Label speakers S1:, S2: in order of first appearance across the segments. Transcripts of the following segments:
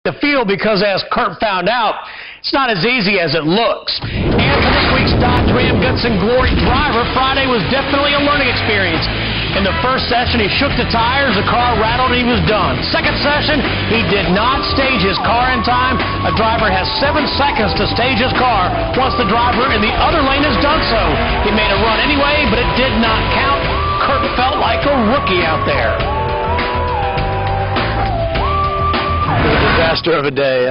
S1: the field because, as Kurt found out, it's not as easy as it looks. And for this week's Dodge Ram Guts and Glory driver, Friday was definitely a learning experience. In the first session, he shook the tires, the car rattled, and he was done. Second session, he did not stage his car in time. A driver has 7 seconds to stage his car once the driver in the other lane has done so. He made a run anyway, but it did not count. Kurt felt like a rookie out there.
S2: It was a disaster of a day.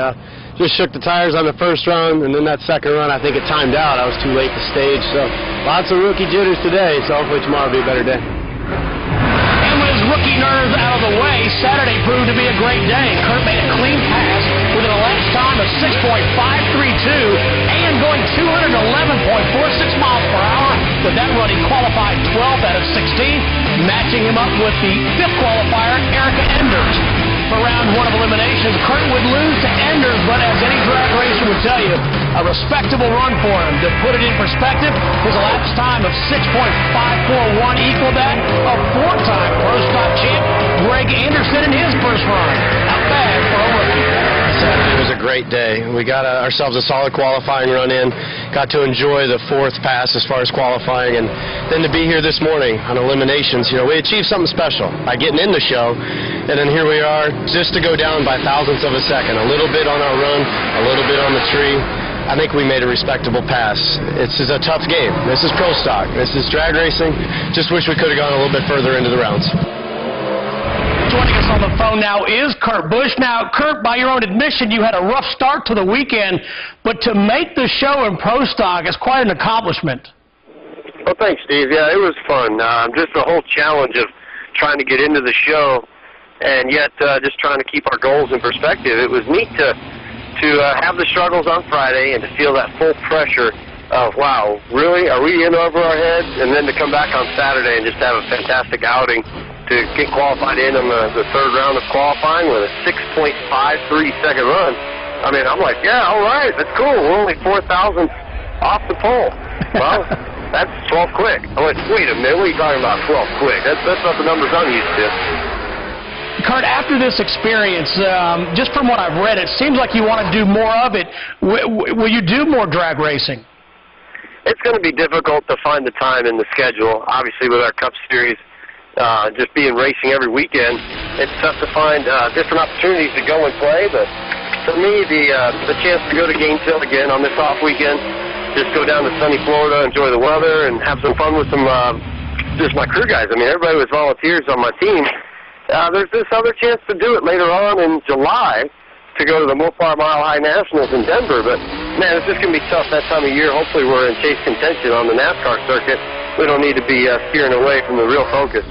S2: Just shook the tires on the first run, and then that second run, I think it timed out. I was too late to stage, so lots of rookie jitters today, so hopefully tomorrow will be a better day.
S1: And with his rookie nerves out of the way, Saturday proved to be a great day. Kurt made a clean pass with an elapsed time of 6.532 and going 211.46 miles per hour. With that run, he qualified 12th out of 16, matching him up with the 5th qualifier, Erica Enders. For round 1 of eliminations, Kurt would lose to Enders, but as any drag racer would tell you, a respectable run for him. To put it in perspective, his elapsed time of 6.541 equaled that of 4-time Pro Stock champ Greg Anderson in his first run. Not bad for a rookie.
S2: Saturday was a great day. We got ourselves a solid qualifying run in, got to enjoy the 4th pass as far as qualifying, and then to be here this morning on eliminations, we achieved something special by getting in the show, and then here we are just to go down by thousandths of a second, a little bit on our run, a little bit on the tree. I think we made a respectable pass. This is a tough game. This is Pro Stock. This is drag racing. Just wish we could have gone a little bit further into the rounds.
S1: Joining us on the phone now is Kurt Busch. Now, Kurt, by your own admission, you had a rough start to the weekend, but to make the show in Pro Stock is quite an accomplishment.
S3: Well, thanks, Steve. Yeah, it was fun. Just the whole challenge of trying to get into the show and yet just trying to keep our goals in perspective. It was neat to have the struggles on Friday and to feel that full pressure of, wow, really? Are we in over our heads? And then to come back on Saturday and just have a fantastic outing to get qualified in on the 3rd round of qualifying with a 6.53-second run. I mean, I'm like, yeah, all right, that's cool. We're only 4 thousandths off the pole. Well, that's 12 quick. I went, wait a minute, what are you talking about 12 quick? That's not the numbers I'm used to.
S1: Kurt, after this experience, just from what I've read, it seems like you want to do more of it. Will you do more drag racing?
S3: It's going to be difficult to find the time in the schedule. Obviously, with our Cup Series, just being racing every weekend, it's tough to find different opportunities to go and play. But for me, the chance to go to Gainesville again on this off weekend, just go down to sunny Florida, enjoy the weather, and have some fun with some just my crew guys. I mean, everybody was volunteers on my team. There's this other chance to do it later on in July to go to the Mopar Mile High Nationals in Denver. But man, it's just going to be tough that time of year. Hopefully, we're in chase contention on the NASCAR circuit. We don't need to be steering away from the real focus.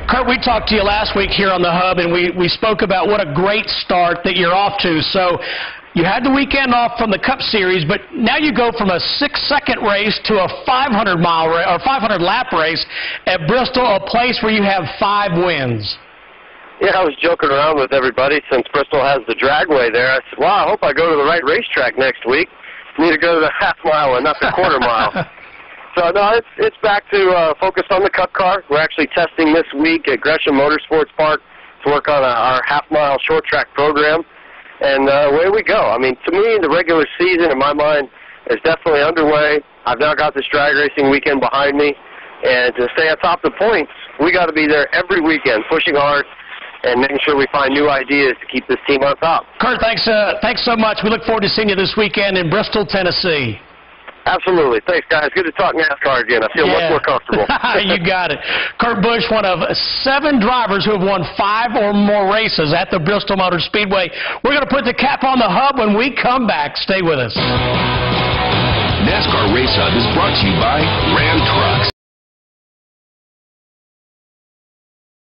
S1: Kurt, we talked to you last week here on the Hub, and we spoke about what a great start that you're off to. So you had the weekend off from the Cup Series, but now you go from a 6-second race to a 500-lap race at Bristol, a place where you have 5 wins.
S3: Yeah, I was joking around with everybody since Bristol has the dragway there. I said, wow, I hope I go to the right racetrack next week. I need to go to the half mile and not the quarter mile. So, no, it's back to focus on the Cup car. We're actually testing this week at Gresham Motorsports Park to work on our half-mile short-track program. And away we go. I mean, to me, the regular season, in my mind, is definitely underway. I've now got this drag racing weekend behind me. And to stay atop the points, we got to be there every weekend, pushing hard and making sure we find new ideas to keep this team on top.
S1: Kurt, thanks so much. We look forward to seeing you this weekend in Bristol, Tennessee.
S3: Absolutely. Thanks, guys. Good to talk NASCAR again. I feel much more comfortable.
S1: You got it. Kurt Busch, one of 7 drivers who have won 5 or more races at the Bristol Motor Speedway. We're going to put the cap on the Hub when we come back. Stay with us.
S4: NASCAR Race Hub is brought to you by Ram Trucks.